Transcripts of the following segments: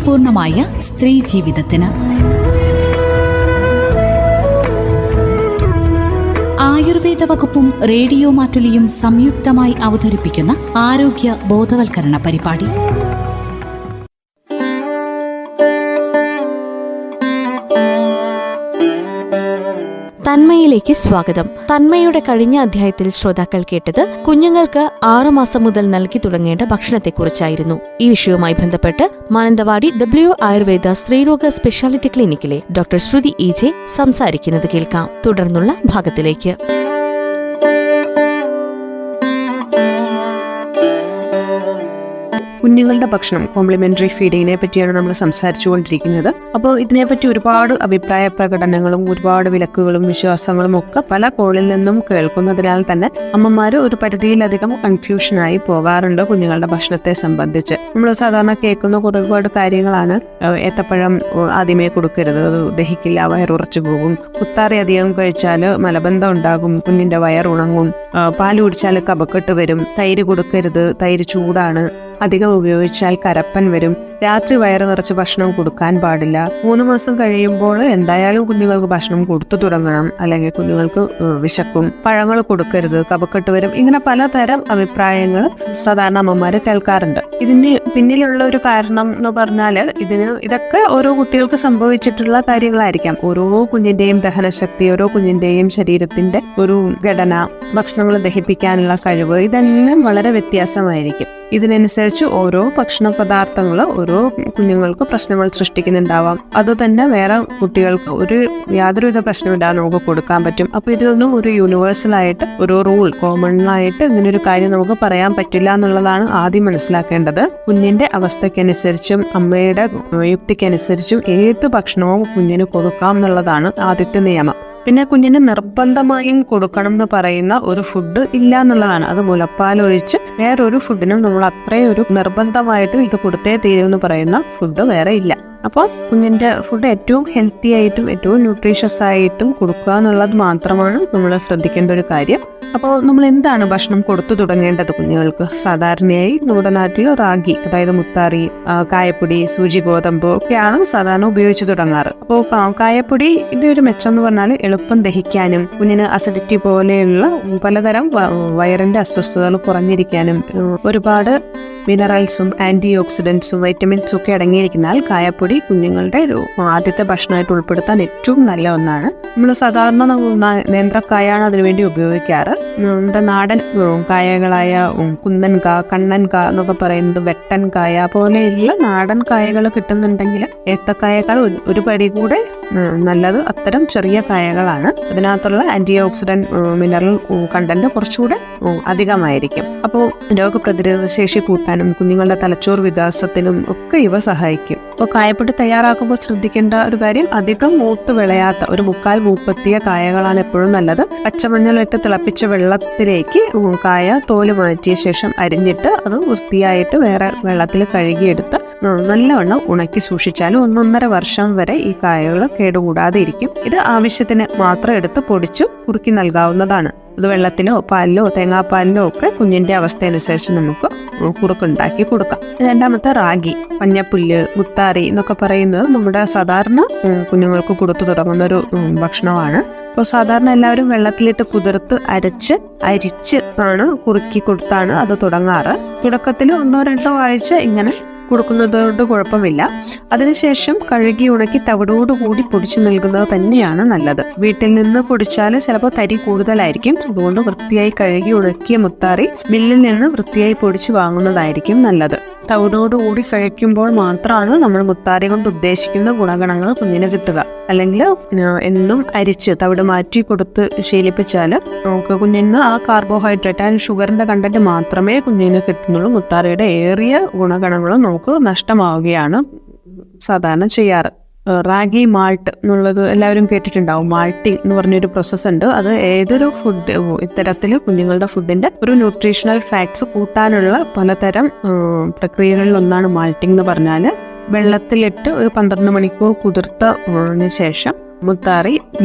അർത്ഥപൂർണമായ സ്ത്രീ ജീവിതത്തിന്. ആയുർവേദ വകുപ്പും റേഡിയോ മാറ്റുലിയും സംയുക്തമായി അവതരിപ്പിക്കുന്ന ആരോഗ്യ ബോധവൽക്കരണ പരിപാടി. തന്മയിലേക്ക് സ്വാഗതം. തന്മയുടെ കഴിഞ്ഞ അധ്യായത്തിൽ ശ്രോതാക്കൾ കേട്ടത് കുഞ്ഞുങ്ങൾക്ക് 6 മാസം മുതൽ നൽകി തുടങ്ങേണ്ട ഭക്ഷണത്തെക്കുറിച്ചായിരുന്നു. ഈ വിഷയവുമായി ബന്ധപ്പെട്ട് മാനന്തവാടി ആയുർവേദ സ്ത്രീരോഗ സ്പെഷ്യാലിറ്റി ക്ലിനിക്കിലെ ഡോക്ടർ ശ്രുതി EJ സംസാരിക്കുന്നത് കേൾക്കാം. തുടർന്നുള്ള ഭാഗത്തിലേക്ക്. കുഞ്ഞുങ്ങളുടെ ഭക്ഷണം, കോംപ്ലിമെന്ററി ഫീഡിങ്ങിനെ പറ്റിയാണ് നമ്മൾ സംസാരിച്ചുകൊണ്ടിരിക്കുന്നത്. അപ്പോൾ ഇതിനെപ്പറ്റി ഒരുപാട് അഭിപ്രായ പ്രകടനങ്ങളും ഒരുപാട് വിലക്കുകളും വിശ്വാസങ്ങളും ഒക്കെ പല കോളിൽ നിന്നും കേൾക്കുന്നതിനാൽ തന്നെ അമ്മമാര് ഒരു പരിധിയിലധികം കൺഫ്യൂഷനായി പോകാറുണ്ട് കുഞ്ഞുങ്ങളുടെ ഭക്ഷണത്തെ സംബന്ധിച്ച്. നമ്മൾ സാധാരണ കേൾക്കുന്ന ഒരുപാട് കാര്യങ്ങളാണ്. ഏത്തപ്പഴം ആദ്യമേ കൊടുക്കരുത്, അത് ദഹിക്കില്ല, വയറുറച്ചു പോകും. മുത്താറി അധികം കഴിച്ചാൽ മലബന്ധം ഉണ്ടാകും, കുഞ്ഞിന്റെ വയറുണങ്ങും. പാല് കുടിച്ചാൽ കഫക്കെട്ട് വരും. തൈര് കൊടുക്കരുത്, തൈര് ചൂടാണ്, അധികം ഉപയോഗിച്ചാൽ കരപ്പൻ വരും. രാത്രി വയറ് നിറച്ച് ഭക്ഷണം കൊടുക്കാൻ പാടില്ല. 3 മാസം കഴിയുമ്പോൾ എന്തായാലും കുഞ്ഞുങ്ങൾക്ക് ഭക്ഷണം കൊടുത്തു തുടങ്ങണം, അല്ലെങ്കിൽ കുഞ്ഞുങ്ങൾക്ക് വിശക്കും. പഴങ്ങൾ കൊടുക്കരുത്, കഫക്കെട്ട് വരും. ഇങ്ങനെ പലതരം അഭിപ്രായങ്ങൾ സാധാരണ അമ്മമാര് കേൾക്കാറുണ്ട്. ഇതിന് പിന്നിലുള്ള ഒരു കാരണം എന്ന് പറഞ്ഞാൽ ഇതൊക്കെ ഓരോ കുട്ടികൾക്ക് സംഭവിച്ചിട്ടുള്ള കാര്യങ്ങളായിരിക്കാം. ഓരോ കുഞ്ഞിന്റെയും ദഹനശക്തി, ഓരോ കുഞ്ഞിന്റെയും ശരീരത്തിന്റെ ഒരു ഘടന, ഭക്ഷണങ്ങൾ ദഹിപ്പിക്കാനുള്ള കഴിവ്, ഇതെല്ലാം വളരെ വ്യത്യാസമായിരിക്കും. ഇതിനനുസരിച്ച് ഓരോ ഭക്ഷണ പദാർത്ഥങ്ങൾ ഓരോ കുഞ്ഞുങ്ങൾക്ക് പ്രശ്നങ്ങൾ സൃഷ്ടിക്കുന്നുണ്ടാവാം. അത് തന്നെ വേറെ കുട്ടികൾക്ക് യാതൊരുവിധ പ്രശ്നമില്ലാതെ നമുക്ക് കൊടുക്കാൻ പറ്റും. അപ്പൊ ഇതൊന്നും ഒരു യൂണിവേഴ്സൽ ആയിട്ട്, ഒരു റൂൾ, കോമൺ ആയിട്ട് ഇങ്ങനെ ഒരു കാര്യം നമുക്ക് പറയാൻ പറ്റില്ല എന്നുള്ളതാണ് ആദ്യം മനസ്സിലാക്കേണ്ടത്. കുഞ്ഞിന്റെ അവസ്ഥക്കനുസരിച്ചും അമ്മയുടെ യുക്തിക്കനുസരിച്ചും ഏത് ഭക്ഷണവും കുഞ്ഞിന് കൊടുക്കാം എന്നുള്ളതാണ് ആദ്യത്തെ നിയമം. പിന്നെ കുഞ്ഞിന് നിർബന്ധമായും കൊടുക്കണം എന്ന് പറയുന്ന ഒരു ഫുഡ് ഇല്ല എന്നുള്ളതാണ്. അത് മുലപ്പാൽ ഒഴിച്ച് വേറൊരു ഫുഡിനും നമ്മൾ അത്രയും ഒരു നിർബന്ധമായിട്ട് ഇത് കൊടുത്തേ തീരുമെന്ന് പറയുന്ന ഫുഡ് വേറെ ഇല്ല. അപ്പോൾ കുഞ്ഞിൻ്റെ ഫുഡ് ഏറ്റവും ഹെൽത്തി ആയിട്ടും ഏറ്റവും ന്യൂട്രീഷ്യസ് ആയിട്ടും കൊടുക്കുക എന്നുള്ളത് മാത്രമാണ് നമ്മൾ ശ്രദ്ധിക്കേണ്ട ഒരു കാര്യം. അപ്പോൾ നമ്മൾ എന്താണ് ഭക്ഷണം കൊടുത്തു തുടങ്ങേണ്ടത് കുഞ്ഞുങ്ങൾക്ക്? സാധാരണയായി നമ്മുടെ നാട്ടിൽ റാഗി, അതായത് മുത്താറി, കായപ്പൊടി, സൂചി, ഗോതമ്പ് ഒക്കെയാണ് സാധാരണ ഉപയോഗിച്ച് തുടങ്ങാറ്. അപ്പോൾ കായപ്പൊടിയുടെ ഒരു മെച്ചം എന്ന് പറഞ്ഞാൽ എളുപ്പം ദഹിക്കാനും കുഞ്ഞിന് അസിഡിറ്റി പോലെയുള്ള പലതരം വയറിന്റെ അസ്വസ്ഥതകൾ കുറഞ്ഞിരിക്കാനും ഒരുപാട് മിനറൽസും ആന്റി ഓക്സിഡൻസും വൈറ്റമിൻസും ഒക്കെ അടങ്ങിയിരിക്കുന്നതിനാൽ കായപ്പൊടി കുഞ്ഞുങ്ങളുടെ ആദ്യത്തെ ഭക്ഷണമായിട്ട് ഉൾപ്പെടുത്താൻ ഏറ്റവും നല്ല ഒന്നാണ്. നമ്മൾ സാധാരണ നേന്ത്രക്കായാണ് അതിനുവേണ്ടി ഉപയോഗിക്കാറ്. നമ്മുടെ നാടൻ കായകളായ കുന്നൻകാ, കണ്ണൻകാ എന്നൊക്കെ പറയുന്നത്, വെട്ടൻ കായ പോലെയുള്ള നാടൻ കായകൾ കിട്ടുന്നുണ്ടെങ്കിൽ ഏത്തക്കായേക്കാൾ ഒരു പടി കൂടെ നല്ലത് അത്തരം ചെറിയ കായകളാണ്. അതിനകത്തുള്ള ആന്റി ഓക്സിഡന്റ് മിനറൽ കണ്ടന്റ് കുറച്ചുകൂടെ അധികമായിരിക്കും. അപ്പോൾ രോഗപ്രതിരോധ ശേഷി കൂട്ടാനും കുഞ്ഞുങ്ങളുടെ തലച്ചോറ് വികാസത്തിനും ഒക്കെ ഇവ സഹായിക്കും. അപ്പോൾ കായപ്പൊടി തയ്യാറാക്കുമ്പോൾ ശ്രദ്ധിക്കേണ്ട ഒരു കാര്യം, അധികം മൂത്ത് വിളയാത്ത ഒരു 3/4 മൂപ്പെത്തിയ കായകളാണ് എപ്പോഴും നല്ലത്. പച്ചമഞ്ഞളിട്ട് തിളപ്പിച്ച വെള്ളത്തിലേക്ക് കായ തോല് മാറ്റിയ ശേഷം അരിഞ്ഞിട്ട് അത് വൃത്തിയായിട്ട് വേറെ വെള്ളത്തിൽ കഴുകിയെടുത്ത് നല്ലവണ്ണം ഉണക്കി സൂക്ഷിച്ചാലും 1.5 വർഷം വരെ ഈ കായകൾ കേടുകൂടാതെ ഇരിക്കും. ഇത് ആവശ്യത്തിന് മാത്രം എടുത്ത് പൊടിച്ചു കുറുക്കി നൽകാവുന്നതാണ്. അത് വെള്ളത്തിലോ പാലിലോ തേങ്ങാപ്പാലിലോ ഒക്കെ കുഞ്ഞിന്റെ അവസ്ഥയനുസരിച്ച് നമുക്ക് കുറുക്കുണ്ടാക്കി കൊടുക്കാം. രണ്ടാമത്തെ റാഗി, മഞ്ഞപ്പുല്ല്, മുത്താറി എന്നൊക്കെ പറയുന്നത് നമ്മുടെ സാധാരണ കുഞ്ഞുങ്ങൾക്ക് കൊടുത്തു തുടങ്ങുന്ന ഒരു ഭക്ഷണമാണ്. അപ്പോൾ സാധാരണ എല്ലാവരും വെള്ളത്തിലിട്ട് കുതിർത്ത് അരിച്ച് ആണ് കുറുക്കി കൊടുത്താണ് അത് തുടങ്ങാറ്. തുടക്കത്തിൽ 1-2 ആഴ്ച ഇങ്ങനെ കൊടുക്കുന്നതുകൊണ്ട് കുഴപ്പമില്ല. അതിനുശേഷം കഴുകി ഉണക്കി തവിടോടുകൂടി പൊടിച്ചു നൽകുന്നത് തന്നെയാണ് നല്ലത്. വീട്ടിൽ നിന്ന് പൊടിച്ചാൽ ചിലപ്പോൾ തരി കൂടുതലായിരിക്കും. അതുകൊണ്ട് വൃത്തിയായി കഴുകി ഉണക്കിയ മുത്താറി മില്ലിൽ നിന്ന് വൃത്തിയായി പൊടിച്ച് വാങ്ങുന്നതായിരിക്കും നല്ലത്. തവിടോടുകൂടി കഴിക്കുമ്പോൾ മാത്രമാണ് നമ്മൾ മുത്താറി കൊണ്ട് ഉദ്ദേശിക്കുന്ന ഗുണഗണങ്ങൾ കുഞ്ഞിന് കിട്ടുക. അല്ലെങ്കിൽ എന്നും അരിച്ച് തവിട് മാറ്റി കൊടുത്ത് ശീലിപ്പിച്ചാൽ നമുക്ക് കുഞ്ഞിന് ആ കാർബോഹൈഡ്രേറ്റ് ആൻഡ് ഷുഗറിന്റെ കണ്ടന്റ് മാത്രമേ കുഞ്ഞിന് കിട്ടുന്നുള്ളൂ. മുത്താറിയുടെ ഏറിയ ഗുണഗണങ്ങളും നമുക്ക് നഷ്ടമാവുകയാണ് സാധാരണ ചെയ്യാറ്. റാഗി മാൾട്ട് എന്നുള്ളത് എല്ലാവരും കേട്ടിട്ടുണ്ടാവും. മാൾട്ടിങ് എന്ന് പറഞ്ഞൊരു പ്രോസസ്സ് ഉണ്ട്. അത് ഏതൊരു ഫുഡ് ഇത്തരത്തിൽ കുഞ്ഞുങ്ങളുടെ ഫുഡിന്റെ ഒരു ന്യൂട്രീഷണൽ ഫാക്ട്സ് കൂട്ടാനുള്ള പലതരം പ്രക്രിയകളിൽ ഒന്നാണ് മാൾട്ടിങ് എന്ന് പറഞ്ഞാൽ. വെള്ളത്തിലിട്ട് ഒരു 12 മണിക്കൂർ കുതിർത്തതിന് ശേഷം മുത്താറി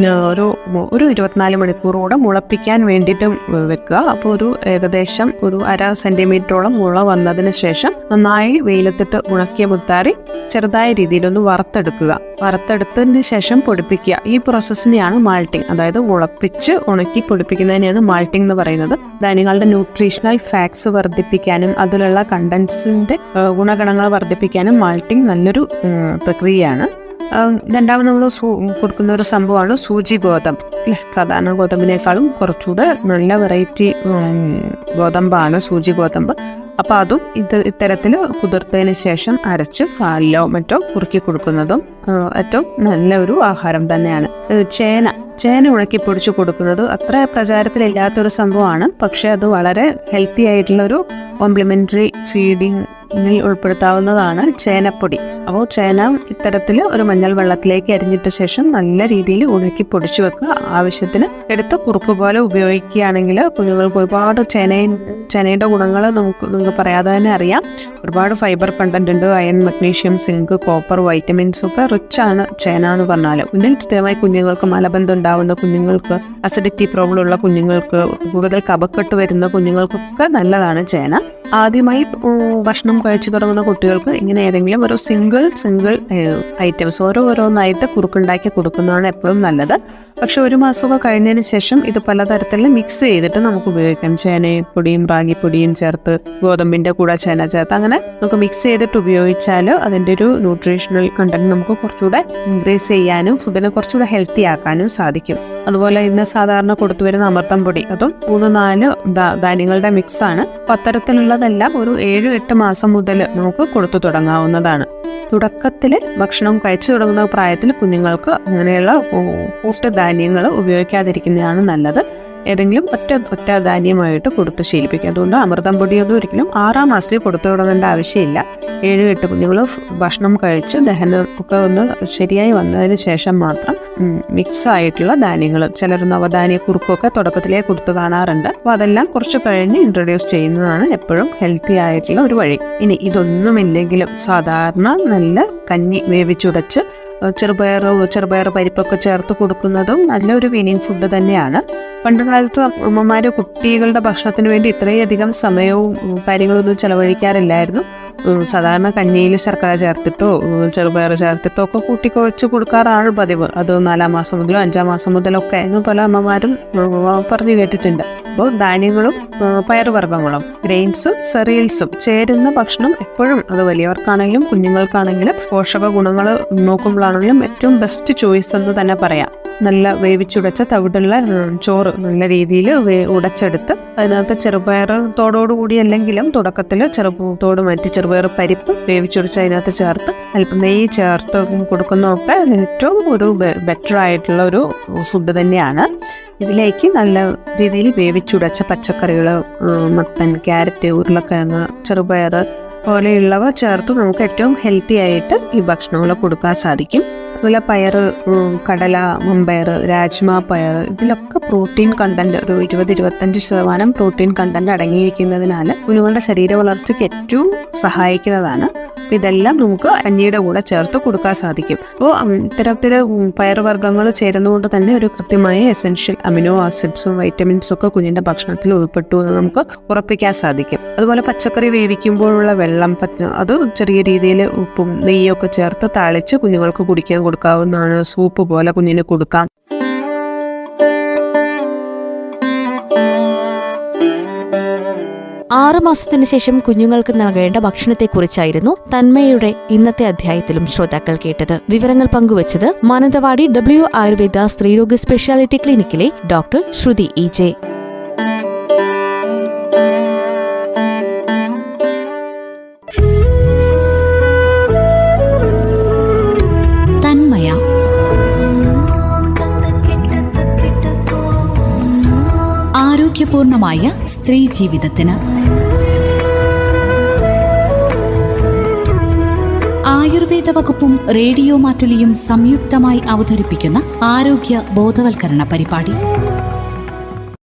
ഒരു 24 മണിക്കൂറോടെ മുളപ്പിക്കാൻ വേണ്ടിയിട്ട് വെക്കുക. അപ്പോൾ ഒരു ഏകദേശം ഒരു 1/2 സെന്റിമീറ്ററോളം മുള വന്നതിന് ശേഷം നന്നായി വെയിലത്തിട്ട് ഉണക്കിയ മുത്താറി ചെറുതായ രീതിയിലൊന്ന് വറുത്തെടുത്തതിന് ശേഷം പൊടിപ്പിക്കുക. ഈ പ്രോസസ്സിനെയാണ് മാൾട്ടിങ്, അതായത് മുളപ്പിച്ച് ഉണക്കി പൊടിപ്പിക്കുന്നതിനെയാണ് മാൾട്ടിങ് എന്ന് പറയുന്നത്. ധാന്യങ്ങളുടെ ന്യൂട്രീഷണൽ ഫാക്ട്സ് വർദ്ധിപ്പിക്കാനും അതിലുള്ള കണ്ടൻസിന്റെ ഗുണഗണങ്ങൾ വർദ്ധിപ്പിക്കാനും മാൾട്ടിങ് നല്ലൊരു പ്രക്രിയയാണ്. രണ്ടാമത് നമ്മൾ കൊടുക്കുന്ന ഒരു സംഭവമാണ് സൂചി ഗോതമ്പ്. സാധാരണ ഗോതമ്പിനേക്കാളും കുറച്ചുകൂടെ നല്ല വെറൈറ്റി ഗോതമ്പാണ് സൂചി ഗോതമ്പ്. അപ്പം അതും ഇത്തരത്തിൽ കുതിർത്തതിന് ശേഷം അരച്ച് പാലിലോ മറ്റോ കുറുക്കി കൊടുക്കുന്നതും ഏറ്റവും നല്ല ഒരു ആഹാരം തന്നെയാണ്. ചേന ഉണക്കി പൊടിച്ചു കൊടുക്കുന്നത് അത്ര പ്രചാരത്തിലില്ലാത്തൊരു സംഭവമാണ്. പക്ഷെ അത് വളരെ ഹെൽത്തി ആയിട്ടുള്ള ഒരു കോംപ്ലിമെന്ററി ഫീഡിങ് ഉൾപ്പെടുത്താവുന്നതാണ് ചേനപ്പൊടി. അപ്പോൾ ചേന ഇത്തരത്തിൽ ഒരു മഞ്ഞൾ വെള്ളത്തിലേക്ക് അരിഞ്ഞിട്ട ശേഷം നല്ല രീതിയിൽ ഉണക്കി പൊടിച്ചു വെക്കുക. ആവശ്യത്തിന് എടുത്ത് കുറുക്ക് പോലെ ഉപയോഗിക്കുകയാണെങ്കിൽ കുഞ്ഞുങ്ങൾക്ക് ഒരുപാട് ചേനയുടെ ഗുണങ്ങൾ നിങ്ങൾക്ക് പറയാതെ തന്നെ അറിയാം. ഒരുപാട് ഫൈബർ കണ്ടന്റ് ഉണ്ട്. Iron, magnesium, zinc, copper, vitamins ഒക്കെ റിച്ച് ആണ് ചേന എന്ന് പറഞ്ഞാൽ. ഇതിൽ സ്ഥിരമായി കുഞ്ഞുങ്ങൾക്ക് മലബന്ധം ഉണ്ടാവുന്ന കുഞ്ഞുങ്ങൾക്ക്, അസിഡിറ്റി പ്രോബ്ലം ഉള്ള കുഞ്ഞുങ്ങൾക്ക്, കൂടുതൽ കഫക്കെട്ട് വരുന്ന കുഞ്ഞുങ്ങൾക്കൊക്കെ നല്ലതാണ് ചേന. ആദ്യമായി ഭക്ഷണം കഴിച്ചു തുടങ്ങുന്ന കുട്ടികൾക്ക് ഇങ്ങനെ ഏതെങ്കിലും ഒരു സിംഗിൾ ഐറ്റംസ് ഓരോന്നായിട്ട് കുറുക്കുണ്ടാക്കി കൊടുക്കുന്നതാണ് എപ്പോഴും നല്ലത്. പക്ഷെ 1 മാസമൊക്കെ കഴിഞ്ഞതിന് ശേഷം ഇത് പലതരത്തിൽ മിക്സ് ചെയ്തിട്ട് നമുക്ക് ഉപയോഗിക്കാം. ചേനപ്പൊടിയും റാഗിപ്പൊടിയും ചേർത്ത്, ഗോതമ്പിന്റെ കൂടെ ചേന ചേർത്ത്, അങ്ങനെ നമുക്ക് മിക്സ് ചെയ്തിട്ട് ഉപയോഗിച്ചാൽ അതിൻ്റെ ഒരു ന്യൂട്രീഷണൽ കണ്ടന്റ് നമുക്ക് കുറച്ചുകൂടെ ഇൻക്രീസ് ചെയ്യാനും ഫുഡിനെ കുറച്ചുകൂടെ ഹെൽത്തി ആക്കാനും സാധിക്കും. അതുപോലെ ഇന്ന് സാധാരണ കൊടുത്തു വരുന്ന അമൃതം പൊടി, അതും 3-4 ധാന്യങ്ങളുടെ മിക്സ് ആണ്. അപ്പം അത്തരത്തിലുള്ളതെല്ലാം ഒരു 7-8 മാസം മുതൽ നമുക്ക് കൊടുത്തു തുടങ്ങാവുന്നതാണ്. തുടക്കത്തിൽ ഭക്ഷണം കഴിച്ചു തുടങ്ങുന്ന പ്രായത്തിൽ കുഞ്ഞുങ്ങൾക്ക് അങ്ങനെയുള്ള കൂട്ടുധാന്യങ്ങൾ ഉപയോഗിക്കാതിരിക്കുന്നതാണ് നല്ലത്. ഏതെങ്കിലും ഒറ്റ ധാന്യമായിട്ട് കൊടുത്ത് ശീലിപ്പിക്കുക. അതുകൊണ്ട് അമൃതം പൊടിയൊന്നും ഒരിക്കലും 6-ാം മാസത്തിൽ കൊടുത്തു തുടങ്ങേണ്ട ആവശ്യമില്ല. 7-8 കുഞ്ഞുങ്ങൾ ഭക്ഷണം കഴിച്ച് ദഹനം ഒക്കെ ഒന്ന് ശരിയായി വന്നതിന് ശേഷം മാത്രം മിക്സ് ആയിട്ടുള്ള ധാന്യങ്ങൾ, ചിലർ നവധാന്യ കുറുക്കൊക്കെ തുടക്കത്തിലേ കൊടുത്ത് കാണാറുണ്ട്. അപ്പോൾ അതെല്ലാം കുറച്ച് കഴിഞ്ഞ് ഇൻട്രൊഡ്യൂസ് ചെയ്യുന്നതാണ് എപ്പോഴും ഹെൽത്തി ആയിട്ടുള്ള ഒരു വഴി. ഇനി ഇതൊന്നുമില്ലെങ്കിലും സാധാരണ നല്ല കഞ്ഞി വേവിച്ചുടച്ച് ചെറുപയർ പരിപ്പൊക്കെ ചേർത്ത് കൊടുക്കുന്നതും നല്ലൊരു വീനിങ് ഫുഡ് തന്നെയാണ്. പണ്ട് കാലത്ത് അമ്മമാർ കുട്ടികളുടെ ഭക്ഷണത്തിന് വേണ്ടി ഇത്രയധികം സമയവും കാര്യങ്ങളൊന്നും ചെലവഴിക്കാറില്ലായിരുന്നു. സാധാരണ കഞ്ഞിയിൽ ശർക്കര ചേർത്തിട്ടോ ചെറുപയർ ചേർത്തിട്ടോ ഒക്കെ കൂട്ടിക്കുഴച്ച് കൊടുക്കാറാണ് പതിവ്. അത് 4-ാം മാസം മുതലോ 5-ാം മാസം മുതലൊക്കെ എന്ന് പല അമ്മമാരും പറഞ്ഞു കേട്ടിട്ടുണ്ട്. അപ്പോൾ ധാന്യങ്ങളും പയറുവർഗ്ഗങ്ങളും ഗ്രെയിൻസും സെറിയൽസും ചേരുന്ന ഭക്ഷണം എപ്പോഴും, അത് വലിയവർക്കാണെങ്കിലും കുഞ്ഞുങ്ങൾക്കാണെങ്കിലും പോഷക ഗുണങ്ങൾ നോക്കുമ്പോഴാണെങ്കിലും ഏറ്റവും ബെസ്റ്റ് ചോയ്സ് എന്ന് തന്നെ പറയാം. നല്ല വേവിച്ചുടച്ച തവിടുള്ള ചോറ് നല്ല രീതിയിൽ ഉടച്ചെടുത്ത് അതിനകത്ത് ചെറുപയർ തോടോടുകൂടി അല്ലെങ്കിലും തുടക്കത്തിൽ തോട് മാറ്റി ചെറുപയർ പരിപ്പ് വേവിച്ചുടച്ച് അതിനകത്ത് ചേർത്ത് അല്പം നെയ്യ് ചേർത്ത് കൊടുക്കുന്നതൊക്കെ ഏറ്റവും ഒരു ബെറ്റർ ആയിട്ടുള്ള ഒരു ഫുഡ് തന്നെയാണ്. ഇതിലേക്ക് നല്ല രീതിയിൽ വേവിച്ചുടച്ച പച്ചക്കറികൾ, മത്തൻ, ക്യാരറ്റ്, ഉരുളക്കിഴങ്ങ്, ചെറുപയർ പോലെയുള്ളവ ചേർത്ത് നമുക്ക് ഏറ്റവും ഹെൽത്തി ആയിട്ട് ഈ ഭക്ഷണങ്ങൾ കൊടുക്കാൻ സാധിക്കും. അതുപോലെ പയർ, കടല, മമ്പയർ, രാജ്മ പയർ, ഇതിലൊക്കെ പ്രോട്ടീൻ കണ്ടന്റ് ഒരു 20-25% പ്രോട്ടീൻ കണ്ടന്റ് അടങ്ങിയിരിക്കുന്നതിനാൽ കുഞ്ഞുങ്ങളുടെ ശരീര വളർച്ചയ്ക്ക് ഏറ്റവും സഹായിക്കുന്നതാണ്. ഇതെല്ലാം നമുക്ക് കഞ്ഞിയുടെ കൂടെ ചേർത്ത് കൊടുക്കാൻ സാധിക്കും. അപ്പോൾ ഇത്തരത്തിൽ പയറുവർഗ്ഗങ്ങൾ ചേരുന്നതുകൊണ്ട് തന്നെ ഒരു കൃത്യമായ എസെൻഷ്യൽ അമിനോ ആസിഡ്സും വൈറ്റമിൻസും ഒക്കെ കുഞ്ഞിന്റെ ഭക്ഷണത്തിൽ ഉൾപ്പെട്ടു എന്ന് നമുക്ക് ഉറപ്പിക്കാൻ സാധിക്കും. അതുപോലെ പച്ചക്കറി വേവിക്കുമ്പോഴുള്ള വെള്ളം അത് ചെറിയ രീതിയിൽ ഉപ്പും നെയ്യൊക്കെ ചേർത്ത് താളിച്ച് കുഞ്ഞുങ്ങൾക്ക് കുടിക്കാൻ കൊടുക്കാവുന്നതാണ്. സൂപ്പ് പോലെ കുഞ്ഞിന് കൊടുക്കാം. മാസത്തിന് ശേഷം കുഞ്ഞുങ്ങൾക്ക് നൽകേണ്ട ഭക്ഷണത്തെക്കുറിച്ചായിരുന്നു തന്മയുടെ ഇന്നത്തെ അധ്യായത്തിലും ശ്രോതാക്കൾ കേട്ടത്. വിവരങ്ങൾ പങ്കുവച്ചത് മാനന്തവാടി W ആയുർവേദ സ്ത്രീരോഗ സ്പെഷ്യാലിറ്റി ക്ലിനിക്കിലെ ഡോക്ടർ ശ്രുതി EJ. തന്മയ ആരോഗ്യപൂർണമായ സ്ത്രീ ജീവിതത്തിന് ആയുർവേദ വകുപ്പും റേഡിയോ മാറ്റുലിയും സംയുക്തമായി അവതരിപ്പിക്കുന്ന ആരോഗ്യ ബോധവൽക്കരണ പരിപാടി.